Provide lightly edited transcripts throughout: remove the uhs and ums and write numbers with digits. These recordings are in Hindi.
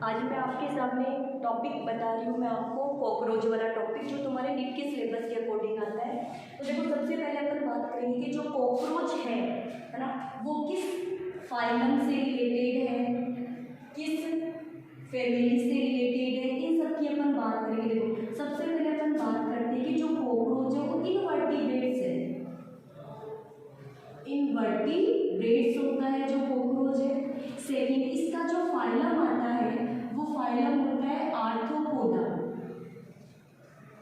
आज मैं आपके सामने टॉपिक बता रही हूँ मैं आपको कॉकरोच वाला टॉपिक जो तुम्हारे नीट के सिलेबस के अकॉर्डिंग आता है। तो देखो सबसे पहले अपन बात करेंगे कि जो कॉकरोच है ना, वो किस फाइलम से रिलेटेड है, किस फैमिली से रिलेटेड है, इन सब की अपन बात करेंगे। देखो सबसे पहले अपन बात करते हैं कि जो कॉकरोच है वो इनवर्टिब्रेट्स है। इनवर्टिब्रेट्स होता है जो कॉकरोच है। सेकंड, इसका जो फाइलम आता है वो फाइलम होता है आर्थ्रोपोडा।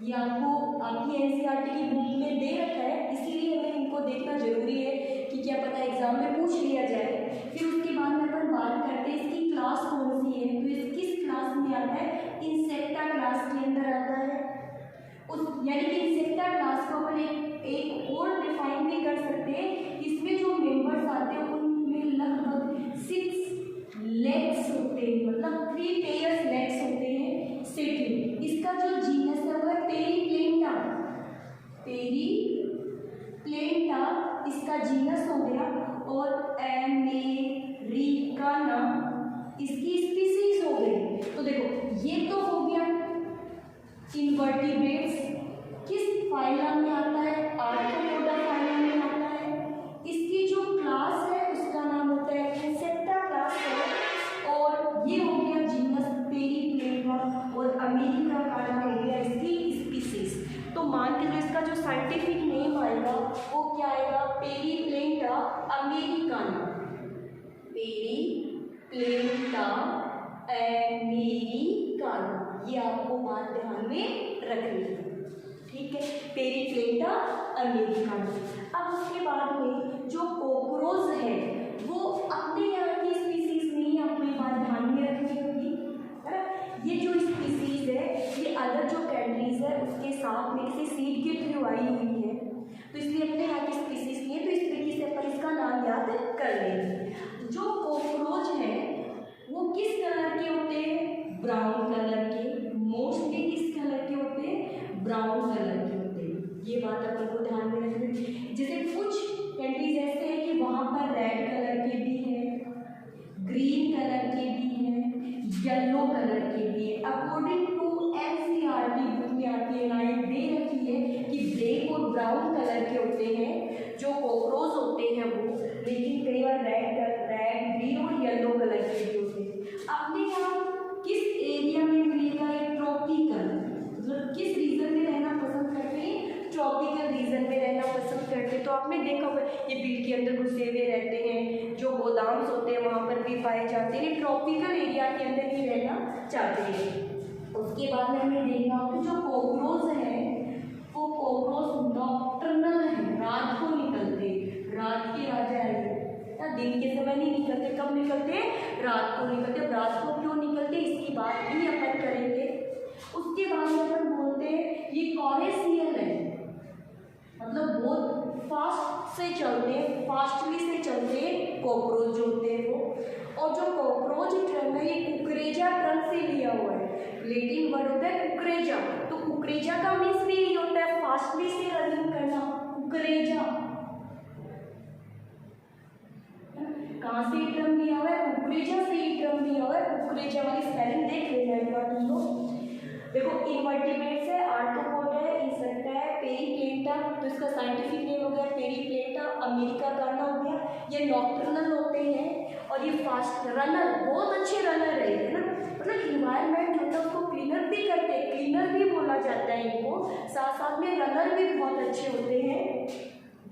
ये आपको आपकी एनसीईआरटी की बुक में दे रखा है, इसीलिए हमें इनको देखना जरूरी है कि क्या पता एग्जाम में पूछ लिया जाए। फिर उसके बाद में अपन बात करते हैं इसकी क्लास कौन सी है। तो ये किस क्लास में आता है? इंसेक्टा क्लास के अंदर आता है। उस यानी कि इंसेक्टा क्लास को अपन एक और डिफाइन भी कर सकते हैं। इसमें जो मेंबर्स आते हैं उनमें लगभग 6 लेग्स होते हैं, मतलब 3 पेयर्स लेग्स होते हैं। सेकंड, इसका जो जीनस है वो है पेरीप्लेंटा। पेरीप्लेंटा इसका जीनस हो गया। और अमेरिकाना इसकी स्पीसीज हो गई। तो देखो ये तो हो गया इनवर्टिब्रेट्स। किस फाइलम में आता है? आर्थ्रोपोडा फाइलम में आता है। इसकी जो क्लास है उसका नाम होता है इंसेक्टा क्लास है। और ये हो गया जीनस पेरीप्लेंटा और अमेरिका का हो गया इसकी स्पीसीज। तो मान के जो इसका जो साइंटिफिक नेम आएगा वो क्या आएगा? पेरीप्लेंटा अमेरिकाना। पेरीप्लेंटा अमेरिकाना, ये आपको बात ध्यान में रखनी है, ठीक है। पेरीप्लेंटा अमेरिकाना। अब उसके बाद में जो कॉकरोच है वो अपने यहाँ की स्पीसीज नहीं, आपको ये बात ध्यान में रखनी होगी, है ना। ये जो स्पीसीज है ये अदर जो कंट्रीज है उसके साथ में किसी सीड के थ्रू आई हुई है, तो इसलिए अपने यहाँ की स्पीसीज नहीं है। तो इस तरीके से अपन इसका नाम याद कर लेंगे। जो कॉकरोच है वो किस कलर के होते हैं? ब्राउन कलर के। मोस्टली किस कलर के होते हैं? ब्राउन कलर के होते हैं। ये बात अपन को ध्यान में रखनी। जैसे कुछ कंट्रीज ऐसे हैं कि वहाँ पर रेड कलर के भी हैं, ग्रीन कलर के भी हैं, येलो कलर के भी है। अकॉर्डिंग टू एनसीईआरटी बुक में आपकी लाइन दे रखी है कि ब्लैक और ब्राउन कलर के होते हैं जो कॉकरोच होते हैं वो, लेकिन कई बार रेड, ग्रीन और येलो कलर के भी होते हैं। अपने यहाँ किस एरिया में मिलेगा? ये ट्रॉपिकल, मतलब किस रीजन में रहना पसंद करते हैं? ट्रॉपिकल रीजन में रहना पसंद करते हैं। तो आपने देखा होगा ये बिल के अंदर घुसे हुए रहते हैं, जो गोदाम्स होते हैं वहाँ पर भी पाए जाते हैं। ट्रॉपिकल एरिया के अंदर ही रहना चाहते हैं। उसके बाद में हमें देखना होगा जो कॉकरोच है वो कॉकरोच नॉक्टर्नल है, रात को निकलते, रात के राजा है। दिन के समय नहीं निकलते, कब निकलते? रात को निकलते। रात को क्यों निकलते इसकी बात भी अपन करेंगे। उसके बाद में अपन बोलते हैं ये कॉरेसियल है, मतलब बहुत फास्ट से चलते हैं, फास्टली से चलते हैं कॉकरोच जो होते हैं वो। और जो कॉकरोच ट्रंक है ये कुकरेजा ट्रंक से लिया हुआ है। लेटिन वर्ड होता है कुकरेजा, तो कुकरेजा का मीन्स भी यही होता है फास्टली से रनिंग करना, कुकरेजा। कहाँ से टर्म लिया हुआ है? कुकरेजा से ही टर्म लिया हुआ है। कुकरेजा वाली स्पेलिंग देख लेना एक बार तुम लोग। देखो इनवर्टिब्रेट्स है, आर्थ्रोपोडा है, इंसेक्टा है, पेरीप्लेंटा, तो इसका साइंटिफिक नेम हो गया पेरीप्लेंटा अमेरिकाना हो गया। ये नॉक्टर्नल होते हैं और ये फास्ट रनर, बहुत अच्छे रनर है ना, मतलब इन्वायरमेंट जो होता है उसको क्लीनर भी करते हैं, क्लीनर भी बोला जाता है इनको। साथ साथ में रनर भी बहुत अच्छे होते हैं।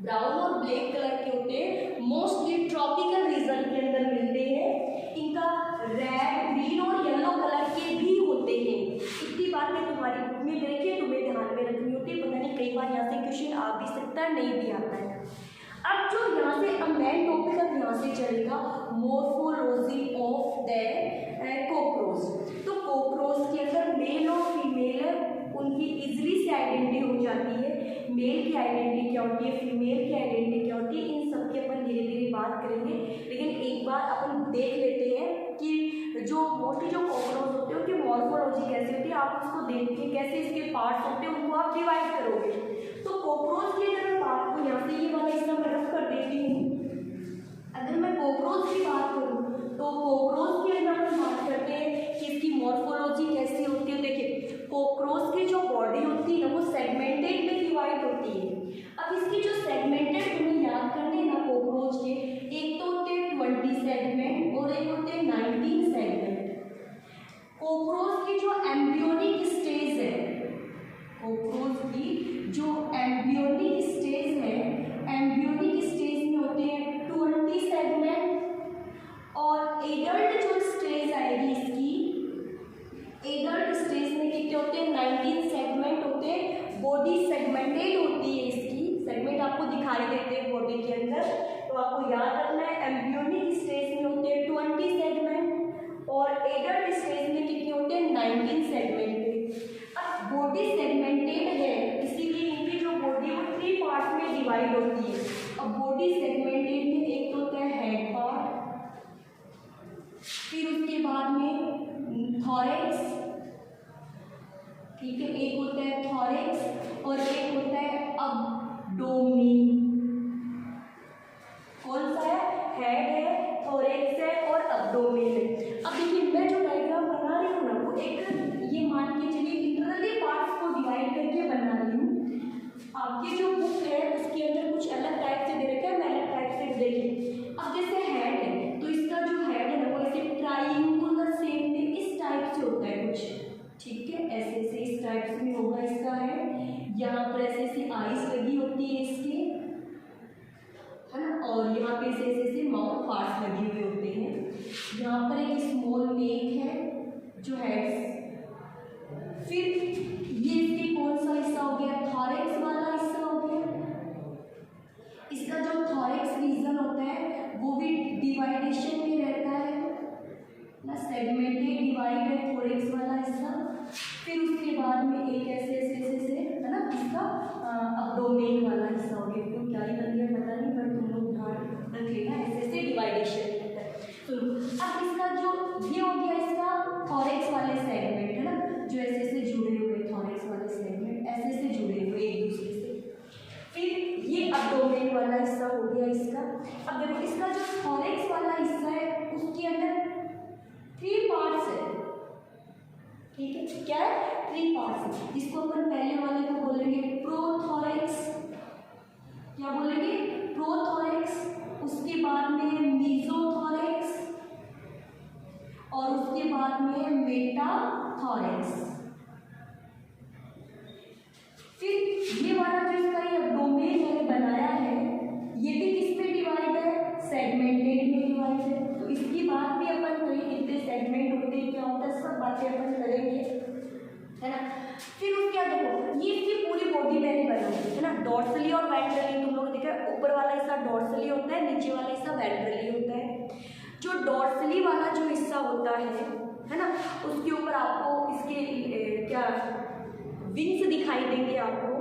ब्राउन और ब्लैक कलर के होते हैं, मोस्टली ट्रॉपिकल रीजन के अंदर मिलते हैं। इनका रेड, ग्रीन और येलो कलर के भी होते हैं। इतनी बात मैं तुम्हारी बुक में देखिए, तुम्हें ध्यान में रखनी होती है। पता नहीं कई बार यहाँ से क्वेश्चन आ भी सकता है, नहीं भी आता है। अब जो यहाँ से मेन टॉपिक अब यहाँ से चलेगा मॉर्फोलॉजी ऑफ द कॉकरोच। तो कॉकरोच के अंदर मेल और फीमेल है, उनकी इजीली से आइडेंटिटी हो जाती है। मेल की आइडेंटिटी क्या होती है, फीमेल की आइडेंटिटी क्या होती है, इन सब की अपन धीरे धीरे बात करेंगे। लेकिन एक बार अपन देख लेते हैं कि जो मोस्टली जो कॉकरोच होते हैं उनकी मॉर्फोलॉजी कैसी होती है। आप उसको देख के कैसे इसके पार्ट्स होते हैं उनको आप डिवाइड करोगे। तो कॉकरोच की अगर मैं बात करूँ, यहाँ से ये वाला इसका मैं रफ कर देती हूँ। अगर मैं कॉकरोच की बात करूँ तो कॉकरोच की अंदर हम बात करते हैं कि इसकी थॉरेक्स, ठीक है, एक होता है थॉरेक्स और एक होता है अब्डोमेन। कौन सा है? हेड है, थॉरेक्स है और अब्डोमेन है। अब देखिए मैं जो डायग्राम बना रही हूँ ना वो एक ये मान के चलिए इंटरनली पार्ट्स को डिवाइड करके बना रही हूँ। आपकी जो बुक है उसके अंदर कुछ अलग टाइप से दे रखा है, मैं अलग टाइप से देखिए। अब जैसे हेड है तो इसका जो हेड है ना वो ऐसे ट्रायंगुलर शेप में इस टाइप से होता है कुछ, ठीक है, ऐसे ऐसे इस टाइप से भी होगा इसका हेड। यहाँ पर ऐसे ऐसी आईज लगी होती है इसके, है ना, और यहाँ पे ऐसे ऐसे माउथ पार्ट्स लगे हुए होते हैं। यहाँ पर एक स्मॉल नेक है जो हेड्स। फिर ये इसके कौन सा हिस्सा हो गया? थॉरेक्स वाला हिस्सा हो गया। इसका जो थॉरेक्स रीजन होता है वो भी डिवाइडेशन में रहता है ना, सेगमेंटेड डिवाइड है थॉरेक्स वाला हिस्सा। फिर उसके बाद में एक ऐसे ऐसे ऐसे है ना इसका अब्डोमेन वाला हिस्सा हो गया। तो क्या ही बन गया पता नहीं, पर तुम लोग ध्यान रख लेना, ऐसे ऐसे डिवाइडेशन रहता है। तो अब इसका जो ये हो गया इसका थॉरेक्स वाले सेगमेंट, है ना, जो ऐसे ऐसे जुड़े हुए थॉरेक्स वाले सेगमेंट ऐसे ऐसे जुड़े हुए एक दूसरे से। फिर ये अब्डोमेन वाला हिस्सा हो गया इसका। अब देखो इसका जो थॉरेक्स वाला हिस्सा है उसके अंदर 3 पार्ट्स है, ठीक है, क्या है? 3 पार्ट्स है। इसको अपन पहले वाले को बोलेंगे प्रोथॉरेक्स, क्या बोलेंगे? प्रोथॉरेक्स। उसके बाद में मेसोथॉरेक्स और उसके बाद में मेटाथॉरेक्स। फिर ये वाला जो इसका ये अब्डोमेन मैंने बनाया है ये भी किसमें डिवाइड है? सेगमेंटेड में डिवाइड है। तो इसकी बात भी अपन करेंगे, कितने सेगमेंट होते हैं, क्या होता है, सब बातें अपन करेंगे, है ना। फिर उसके बाद देखो ये इसकी पूरी बॉडी मैंने बनाई है ना, डॉर्सली और वेंट्रली। तुम लोग देखा ऊपर वाला हिस्सा डॉर्सली होता है, नीचे वाला हिस्सा वेंट्रली होता है। जो डॉर्सली वाला जो हिस्सा होता है ना, उसके ऊपर आपको इसके क्या विंग्स दिखाई देंगे आपको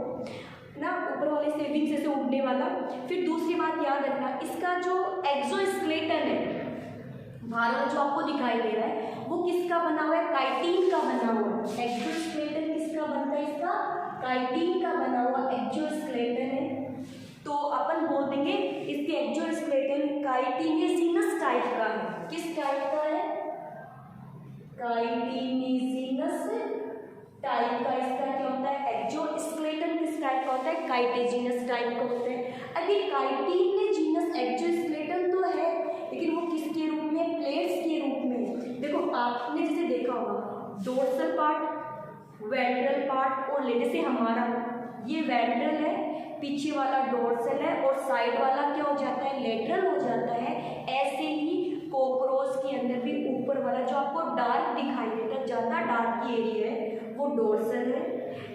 ना, ऊपर वाले से विंग्स से उड़ने वाला। फिर दूसरी बात याद रखना, इसका जो एक्सोस्केलेटन है बाहर जो आपको दिखाई दे रहा है वो किसका बना हुआ है? काइटिन का बना हुआ है। एक्सोस्केलेटन किसका बनता है? इसका काइटिन का बना हुआ एक्सोस्केलेटन है। तो अपन बोल देंगे इसके एक्सोस्केलेटन काइटिनेजिनस टाइप का है। किस टाइप का है? काइटिनेजिनस टाइप का। इसका क्या होता है? एक्सोस्केलेटन किस टाइप का होता है? काइटिनेजिनस टाइप का होता है। अभी काइटिनेजिनस एक्सोस्केलेटन तो है लेकिन वो किसके रूप में? प्लेट्स के रूप में। देखो आपने जैसे देखा होगा डोर्सल पार्ट, वेंट्रल पार्ट और जैसे हमारा ये वेंट्रल है, पीछे वाला डोर्सल है और साइड वाला क्या हो जाता है? लेटरल हो जाता है। ऐसे ही कॉकरोच के अंदर भी ऊपर वाला जो आपको डार्क दिखाई देता है, ज़्यादा डार्क एरिया है वो डोर्सल है।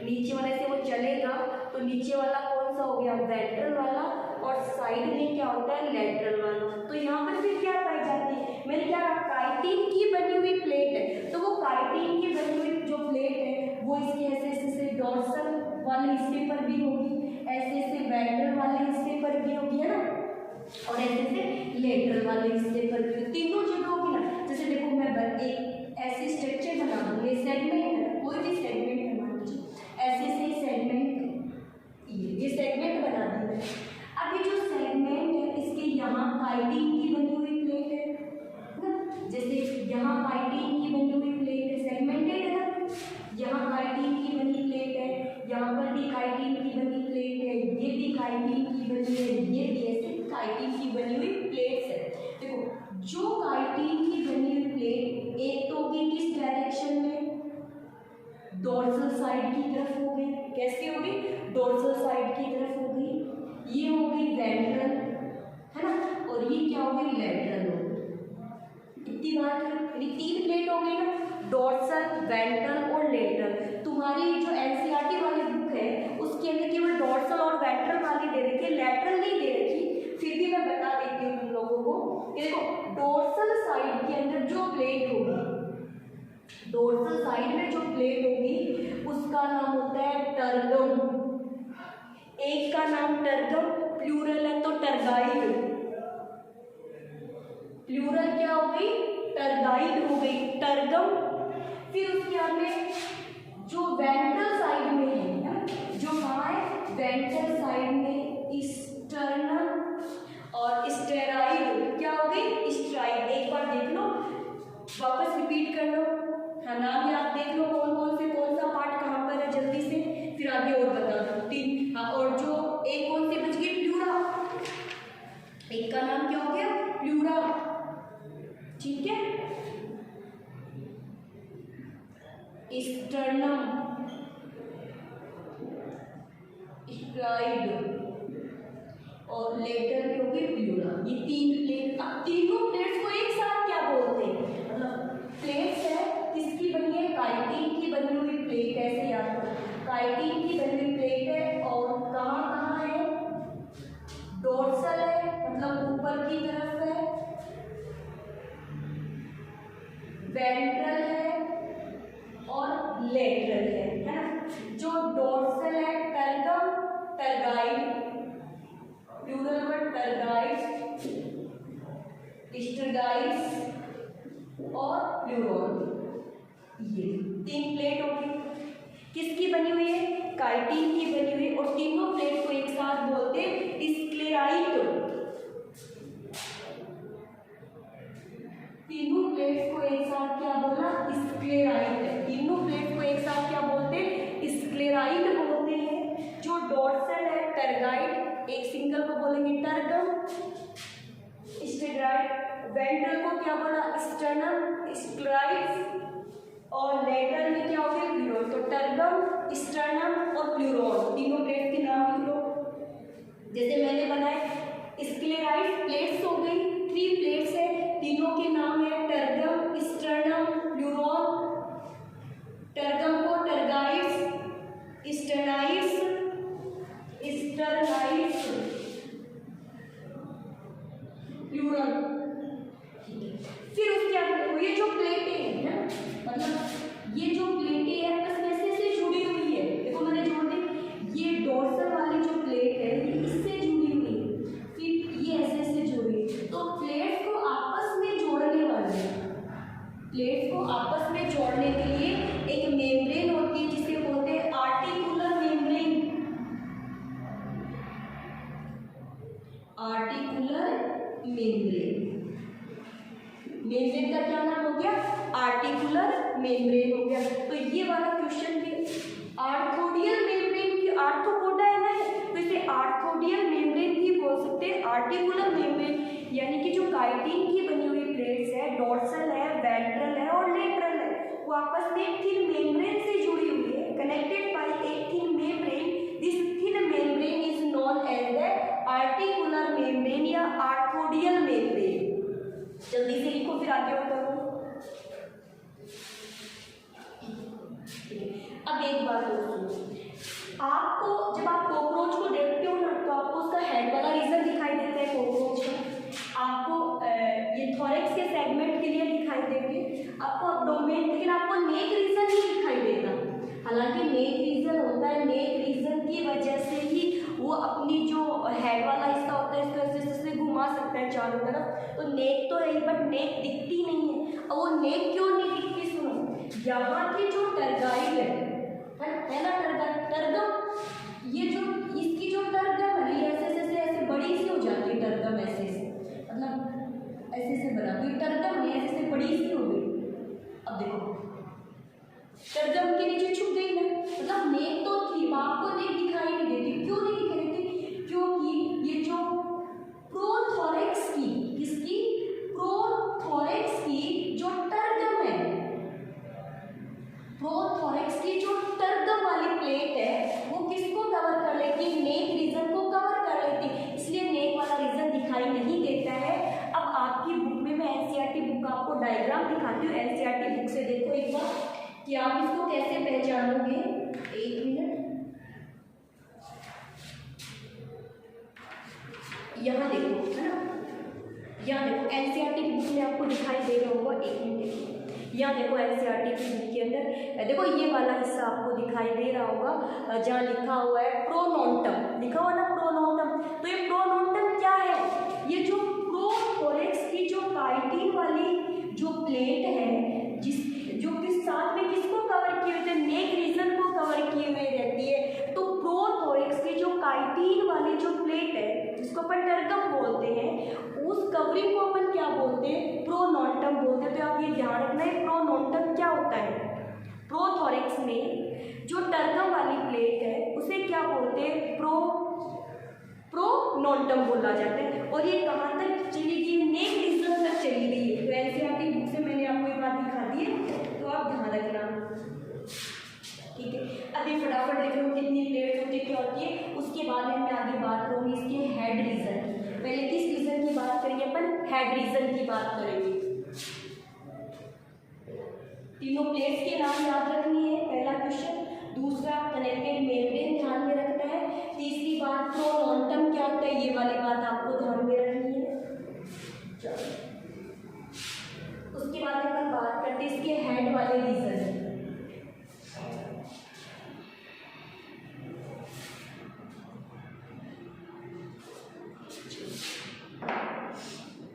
नीचे वाले से वो चलेगा तो नीचे वाला कौन सा हो गया? वेंट्रल वाला, और साइड में क्या होता है? लेटरल वाला। तो यहाँ पर फिर क्या पाई जाती है? मैंने क्या कहा? काइटिन की बनी हुई प्लेट है। तो वो काइटिन की बनी हुई जो प्लेट है वो इसके ऐसे ऐसे डोर्सल वाले हिस्से पर भी होगी, ऐसे ऐसे वेंट्रल वाले हिस्से पर भी होगी, है ना, और ऐसे ऐसे लेटरल वाले हिस्से पर भी। तीनों जगह होगी ना। जैसे देखो मैं एक ऐसे स्ट्रक्चर बना दूंगी, सेगमेंट है, कोई भी सेगमेंट है मान लीजिए, ऐसे ऐसे सेगमेंट, ये सेगमेंट बना दी मैंने। अब ये जो सेगमेंट है इसके यहाँ काइटिन की बनी हुई प्लेट है ना, जैसे यहाँ काइटिन की बनी हुई प्लेट है, सेगमेंटेड है ना, यहाँ काइटिन की बनी प्लेट है, यहाँ पर भी काइटिन की बनी प्लेट है, ये भी काइटिन की बनी है, ये भी ऐसे काइटिन की बनी हुई प्लेट्स है। देखो जो काइटिन की बनी हुई प्लेट एक तो होगी किस डायरेक्शन में? डोर्सल साइड की तरफ होगी। कैसे होगी? डोर्सल साइड की तरफ होगी। ये होगी वेंट्रल, है ना, और ये क्या होगी? लेटरल होगी। इतनी बात यानी 3 प्लेट हो गई ना, डोर्सल, वेंट्रल और लेटरल। तुम्हारी जो एनसीईआरटी वाली बुक है उसके अंदर केवल डोर्सल और वेंट्रल वाली दे रखी है, लेटरल नहीं दे रखी। फिर भी मैं बता देती हूँ तुम लोगों को। ये देखो डोर्सल साइड के अंदर जो प्लेट होगी, डोर्सल साइड में जो प्लेट होगी उसका नाम होता है टर्गम। एक का नाम टर्गम, प्लूरल है तो टर्गाइड। प्लूरल क्या हो गई? टर्गाइड हो गई, टर्गम। वेंट्रल साइड में है ना, जो कहाँ है वेंट्रल साइड में, स्टर्नम और स्टेराइड क्या हो गई स्ट्राइड। एक बार देख लो, वापस रिपीट कर लो, है नाम याद देख लो कौन कौन से कौन सा पार्ट कहाँ पर है जल्दी से, फिर आगे और बता दो तीन। हाँ, और जो एक कौन सी बच गई प्लूरा, एक का नाम क्या हो गया प्लूरा, ठीक है। स्टर्नम, स्ट्राइड और लेटर की होगी प्लूरा, ये तीन प्लेट। अब तीनों प्लेट्स को एक साथ क्या बोलते हैं, मतलब प्लेट्स है किसकी बनी है, काइटिन की बनी हुई प्लेट, ऐसे याद करो काइटिन की बनी हुई प्लेट है। और कहाँ कहाँ है, डोर्सल है मतलब ऊपर की तरफ है, वेंट्रल है और लेटरल है ना। जो डोर्सल है टर्गम, टर्गाइड, प्लूरल वर्ड टर्गाइड्स, स्टर्गाइड्स और प्लूरोन, ये तीन प्लेट होगी। किसकी बनी हुई है, काइटिन की बनी हुई, और तीनों प्लेट को एक साथ बोलते हैं स्क्लेराइड। तीनों प्लेट को एक साथ क्या बोला स्क्लेराइड, तीनों प्लेट को एक साथ क्या बोलते हैं स्क्लेराइड बोलते हैं। जो डोर्सल है टर्गाइड, एक सिंगल को बोलेंगे टर्गम, स्टेराइड, वेंट्रल को क्या बोला स्टर्नम, स्क्लेराइड, और लेटरल में क्या हो गया प्लूरोन। तो टर्गम, स्टर्नम और प्लूरोन तीनों प्लेट के नाम लिख लो, जैसे मैंने बनाए। स्क्लेराइड प्लेट्स हो गई, 3 प्लेट्स है, तीनों के नाम है टर्गम, स्टर्नम, प्लूरोन। टर्गम को टर्गाइड्स, स्टर्नाइड्स, स्टर्नाइड्स, प्लूरल। फिर उसके आगे ये जो प्लेटें हैं ना, मतलब ये जो प्लेटें हैं बस ऐसे से जुड़ी हुई है, देखो मैंने जोड़ दी, ये डोर्सल वाली जो प्लेट है ये इससे जुड़ी हुई है, फिर ये ऐसे ऐसे जुड़ी है। तो प्लेट को आपस में जोड़ने वाले, प्लेट को आपस में जोड़ने के लिए एक मेम्ब्रेन होती है जिसे बोलते हैं articular membrane, articular membrane. Membrane का क्या नाम हो गया आर्टिकुलर मेम्ब्रेन हो गया। तो ये वाला क्वेश्चन भी आर्थोडियल मेम्ब्रेन की, आर्थोपोडा है ना, तो इसे आर्थोडियल मेम्ब्रेन भी बोल सकते हैं, आर्टिकुलर मेम्ब्रेन, यानी कि जो काइटिन की बनी हुई प्लेट्स है, डोर्सल है, वेंट्रल है और लेटरल है, वो आपस में एक थिन मेम्ब्रेन से जुड़ी हुई है, कनेक्टेड बाय एक thin membrane. This thin membrane is known as the articular membrane या आर्थोडियल मेम्ब्रेन। जल्दी से लिखो फिर आगे और करो। अब एक बात और सुनो, आपको जब आप कॉकरोच को देखते हो ना तो आपको उसका हेड वाला रीजन दिखाई देता है कॉकरोच का, आपको ये थोरैक्स के सेगमेंट के लिए दिखाई देंगे, आपको एब्डोमेन, लेकिन आपको नेक रीजन नहीं दिखाई देता। हालांकि नेक रीजन होता है, नेक रीजन की वजह से ही वो अपनी जो हेड वाला हिस्सा होता है इसको ऐसे घुमा सकता है चारों तरफ, तो नेक तो है बट नेक दिखती नहीं है। अब वो नेक क्यों नहीं दिखती, सुनो, यहाँ की जो टर्गाइड है ना, टर्गम, ये जो इसकी जो टर्गम है ये ऐसे ऐसे बड़ी सी हो जाती है, टर्गम ऐसे मतलब ऐसे बना, तो टर्गम नहीं ऐसे बड़ी सी हो गई। अब देखो टर्गम के नीचे छुप गई ना, मतलब नेक तो थी, आपको नेक दिखाई नहीं देती। क्यों नहीं दिखाई देती, क्योंकि ये जो प्रोथोरैक्स की, किसकी, प्रोथोरैक्स की जो टर्गम है, प्रोथोरैक्स की जो टर्गम वाली प्लेट है वो किसको कवर कर लेती, नेक रीजन को कवर कर लेती, इसलिए नेक वाला रीजन दिखाई नहीं देता है। अब आपकी बुक में मैं एनसीईआरटी बुक का आपको डायग्राम दिखाती हूँ, एनसीईआरटी बुक से देखो एक बार कि आप इसको कैसे पहचानोगे। एक मिनट, यहाँ देखो, है ना, यहाँ देखो एनसीईआरटी की बुक में आपको दिखाई दे रहा होगा, एक मिनट, यहाँ देखो एनसीईआरटी की बुक के अंदर देखो ये वाला हिस्सा आपको दिखाई दे रहा होगा जहाँ लिखा हुआ है प्रोनोंटम, लिखा हुआ ना प्रोनोंटम। तो ये प्रोनोंटम क्या है, ये जो प्रोथोरैक्स की जो काइटिन वाली जो प्लेट है, जिस जो किस साथ में किसको कवर किए हुए थे, नेक रीजन को में जो टर्कम वाली प्लेट है उसे क्या बोलते हैं, प्रोनोटम बोला जाता है। और ये कहाँ तक चली गई, नेक रीजन तक चली गई है। तो एनसीईआरटी बुक से मैंने आपको ये बात दिखा दी है, तो आप ध्यान रखना, ठीक है। अभी फटाफट देख लो कितनी प्लेट्स होती है, क्या होती है, उसके बाद में मैं आगे बात करूँगी इसके हेड रीजन की। पहले किस रीजन की बात करेंगे अपन, हेड रीजन की बात करेंगे। तीनों प्लेट्स के नाम याद रखनी है, पहला क्वेश्चन। दूसरा कनेक्टेड मेम्ब्रेन ध्यान में रखना है। तीसरी बात प्रोनोटम क्या होता है, ये वाली बात आपको ध्यान में रखनी है। उसके बाद अपन बात करते हैं इसके हेड वाले रीजन।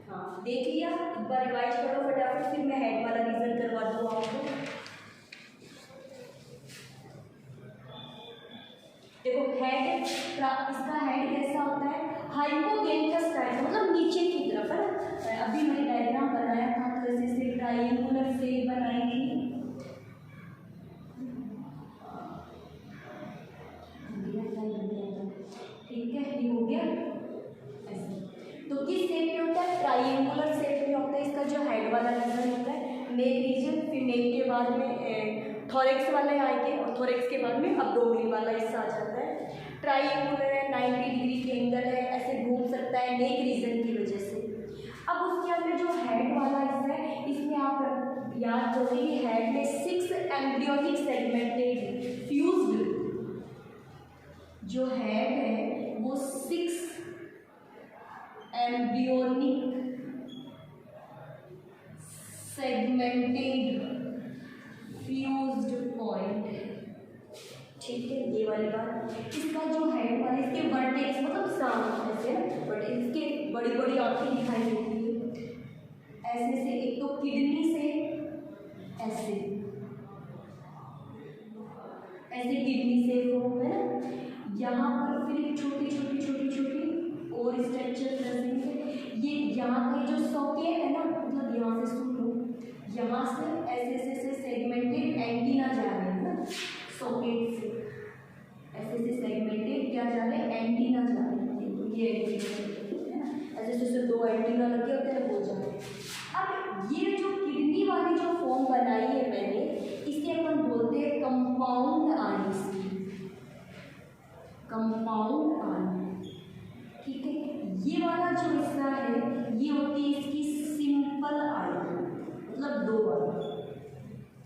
हाँ देख लिया, एक बार रिवाइज करो फटाफट, फिर मैं हेड वाला रीजन करवा दूँ आपको। देखो हेड, इसका हेड कैसा होता है, हाइपोगेंटस टाइप, मतलब नीचे की तरफ है। अभी मैंने डायग्राम बनाया था तो ऐसे ट्रायंगुलर शेप बनाई थी, ठीक है, ये हो गया ऐसे। तो किस शेप में होता है, ट्रायंगुलर शेप में होता है इसका जो हेड वाला रीजन होता है, नेक रीजन। फिर नेक के बाद में थोरेक्स वाले आएंगे और थोरेक्स के बाद में अब्डोमिन वाला हिस्सा आ जाता है। ट्रायंगुलर है, 90 डिग्री के एंगल है, ऐसे घूम सकता है नेक रीजन की वजह से। अब उसके अंदर जो हेड वाला हिस्सा है, इसमें आप याद करोगे हेड में 6 एम्ब्रियोनिक सेगमेंटेड फ्यूज्ड, जो हेड है वो 6 एम्ब्रियोनिक सेगमेंटेड फ्यूज्ड पॉइंट है, ठीक है, ये वाली बात। इसका जो हेड वाला, इसके वर्टेक्स मतलब सांप ऐसे ना, बट इसके बड़ी बड़ी आंखें दिखाई देती है ऐसे से, एक तो किडनी से ऐसे ऐसे किडनी से फॉर्म है ना, यहाँ पर फिर एक छोटी छोटी और स्ट्रक्चर प्रेजेंट। ये यहाँ का जो सॉकेट है ना, मतलब यहाँ से सुन लो, यहाँ से ऐसे सेगमेंटेड एंटीना जा रहे हैं ना, सॉकेट से ऐसे सेगमेंटेड क्या जा रहे हैं, एंटीना जा रहे हैं। तो ये एंटीना है ना, ऐसे 2 एंटीना लगे होते हैं, वो जा रहे हैं। अब ये जो किडनी वाली जो फॉर्म बनाई है मैंने, इसे अपन बोलते हैं कंपाउंड आईज, कंपाउंड आई, ठीक है। ये वाला जो हिस्सा है ये होती है इसकी सिंपल आई, मतलब 2 आई,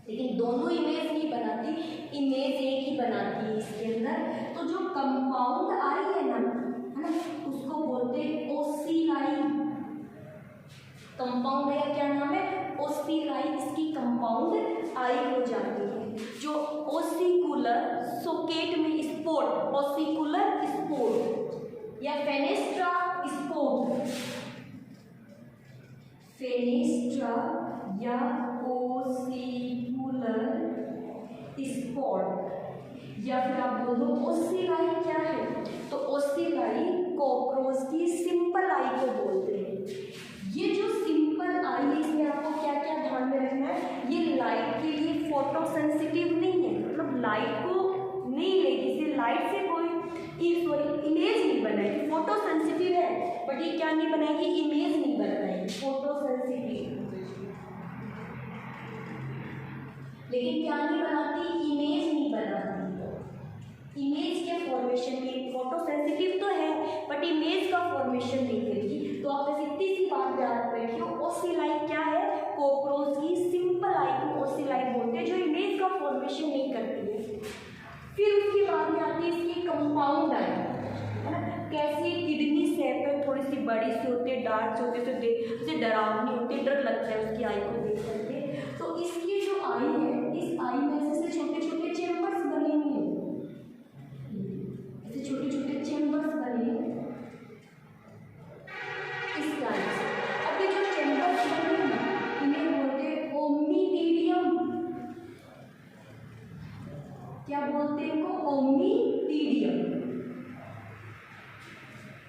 लेकिन दोनों इमेज नहीं बनाती, इमेज एक ही बनाती है इसके अंदर। तो जो कंपाउंड आई है ना, उसको बोलते हैं ओसिलाई। कंपाउंड है, क्या नाम है, ओसिलाई, इसकी कंपाउंड आई हो जाती है। जो ओसिकुलर सॉकेट में स्पोर्ट, ओसिकुलर स्पोर्ट या फेनेस्ट्रा स्पोर्ट, फेनेस्ट्रा या ओसिकुलर स्पॉट, या फिर आप बोल दो ओसिलाई क्या है, तो ओसिलाई कॉकरोच की सिंपल आई को बोलते हैं। ये जो सिंपल आई है, इसमें आपको क्या क्या ध्यान में रखना है, ये लाइट के लिए फोटो सेंसिटिव नहीं है, मतलब लाइट को नहीं लेगी, इसे लाइट से कोई इमेज नहीं बनाएगी, फोटो सेंसिटिव है बट ये क्या नहीं बनाएगी, इमेज नहीं बनाएगी, फोटो सेंसिटिव, लेकिन क्या नहीं बनाती, इमेज नहीं बनाती। इमेज के फॉर्मेशन में, फोटो सेंसिटिव तो है बट इमेज का फॉर्मेशन नहीं करेगी। तो आप बस इतनी सी बात याद रखियो, ओसिलाई क्या है, कॉकरोच की सिंपल आई को ओसिलाई बोलते हैं, जो इमेज का फॉर्मेशन नहीं करती है। फिर उसके बाद में आती है इसकी कंपाउंड आई, है ना, कैसी किडनी शेप है, थोड़ी सी बड़ी सी होती है, डार्क से होती है, तो जैसे डरावनी होती है, डर लगता है उसकी आई को देख करके। तो इसकी जो आई है, इस आई में ऐसे छोटे छोटे चेम्बर्स बने हुए हैं, ऐसे छोटे छोटे चेम्बर्स बने हैं इस टाइप से। अब ये जो चेम्बर्स बने हैं इन्हें बोलते हैं ओमनीटीडियम, क्या बोलते हैं इनको, ओमनीटीडियम।